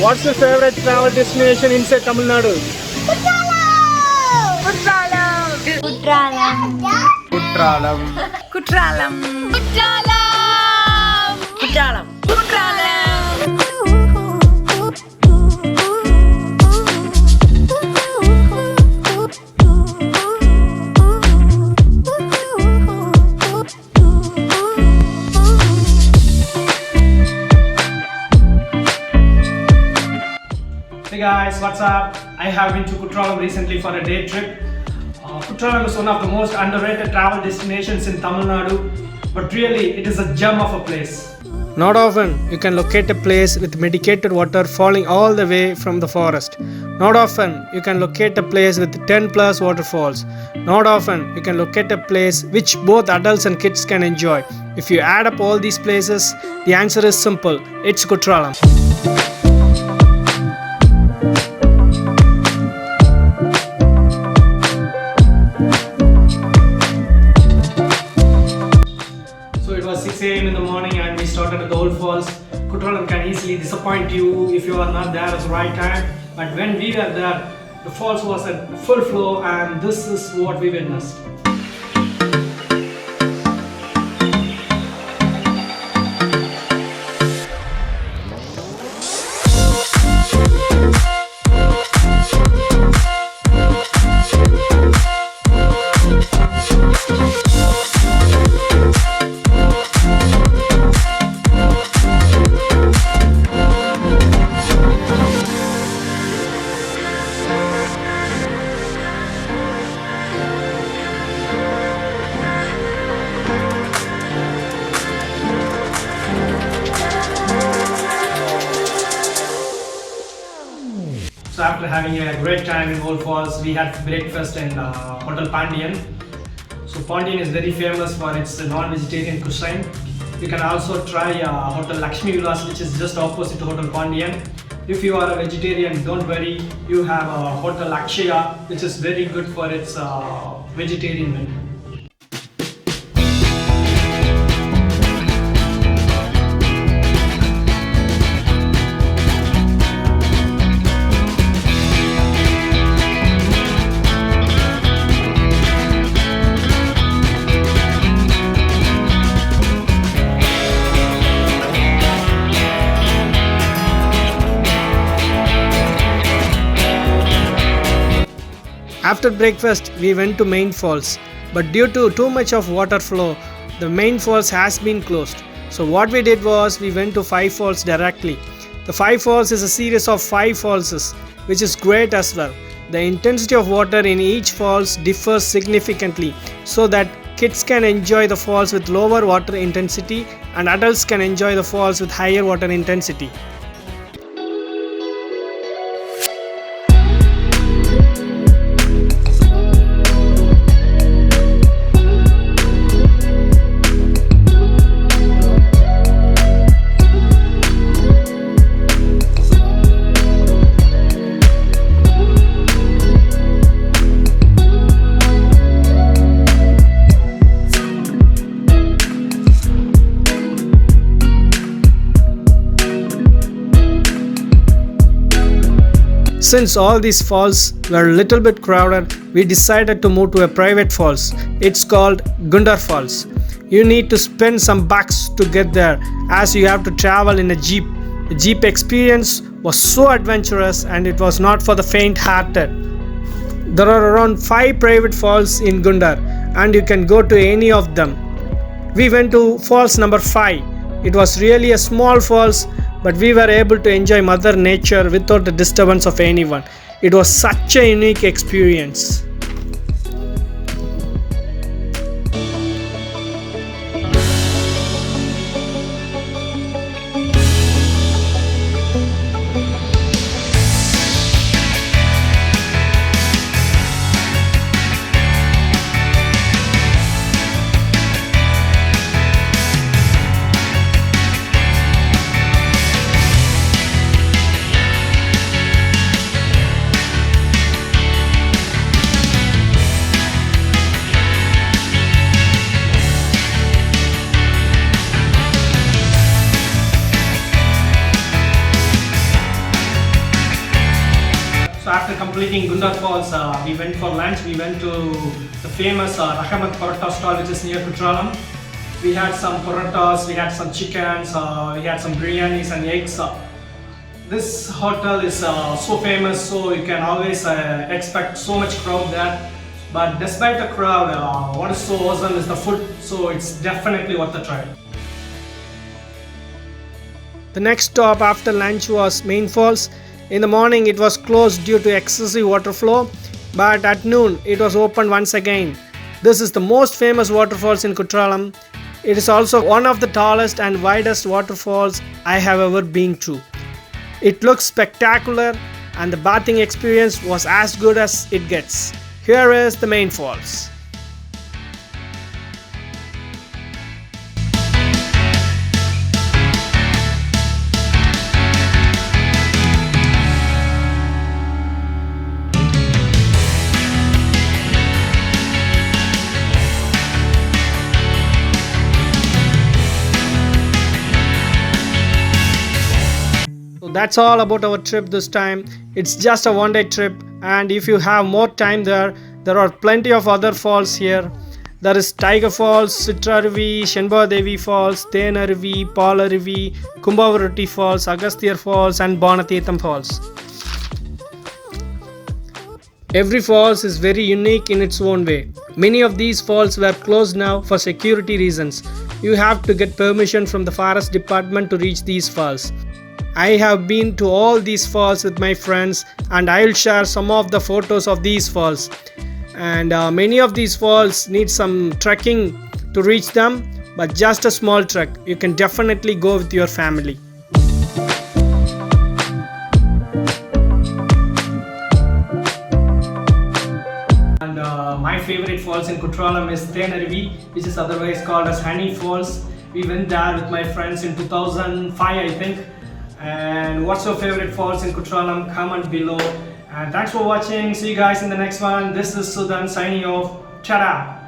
What's your favorite travel destination inside Tamil Nadu? Kutralam. Kutralam. Kutralam. Kutralam. Kutralam. Hey guys, what's up? I have been to Kutralam recently for a day trip. Kutralam is one of the most underrated travel destinations in Tamil Nadu, but really it is a gem of a place. Not often you can locate a place with medicated water falling all the way from the forest. Not often you can locate a place with 10 plus waterfalls. Not often you can locate a place which both adults and kids can enjoy. If you add up all these places, the answer is simple. It's Kutralam. It was 6 a.m. in the morning and we started at the old falls. Kutralam can easily disappoint you if you are not there at the right time. But when we were there, the falls was at full flow and this is what we witnessed. So after having a great time in Old Falls, we had breakfast in Hotel Pandian. So Pandian is very famous for its non-vegetarian cuisine. You can also try Hotel Lakshmi Vilas, which is just opposite to Hotel Pandian. If you are a vegetarian, don't worry, you have Hotel Akshaya, which is very good for its vegetarian menu. After breakfast, we went to main falls, but due to too much of water flow, the main falls has been closed. So what we did was we went to 5 falls directly. The 5 falls is a series of 5 falls, which is great as well. The intensity of water in each falls differs significantly, so that kids can enjoy the falls with lower water intensity and adults can enjoy the falls with higher water intensity. Since all these falls were a little bit crowded, we decided to move to a private falls. It's called Gundar Falls. You need to spend some bucks to get there as you have to travel in a jeep. The jeep experience was so adventurous and it was not for the faint-hearted. There are around 5 private falls in Gundar and you can go to any of them. We went to falls number 5. It was really a small falls, but we were able to enjoy Mother Nature without the disturbance of anyone. It was such a unique experience. after completing Gundar Falls, we went for lunch. We went to the famous Rahmat Paratha stall, which is near Kutralam. We had some parathas, we had some chickens, we had some biryanis and eggs. This hotel is so famous, so you can always expect so much crowd there. But despite the crowd, what is so awesome is the food, so it's definitely worth the try. The next stop after lunch was Main Falls. In the morning it was closed due to excessive water flow, but at noon it was opened once again. This is the most famous waterfalls in Kutralam. It is also one of the tallest and widest waterfalls I have ever been to. It looks spectacular and the bathing experience was as good as it gets. Here is the Main Falls. That's all about our trip this time. It's just a one-day trip, and if you have more time there are plenty of other falls here. There is Tiger Falls, Sitrauvi, Shenbagadevi Falls, Thean aruvi, Paal aruvi, Kumbavuruti Falls, Agasthiyar Falls and Paanatheertham Falls. Every falls is very unique in its own way. Many of these falls were closed now for security reasons. You have to get permission from the forest department to reach these falls. I have been to all these falls with my friends and I will share some of the photos of these falls. And many of these falls need some trekking to reach them, but just a small trek. You can definitely go with your family. And my favorite falls in Kutralam is Thean aruvi, which is otherwise called as Honey Falls. We went there with my friends in 2005, I think. And what's your favorite falls in Kutralam? Comment below. And thanks for watching. See you guys in the next one. This is Sudhan signing off. Ta-da!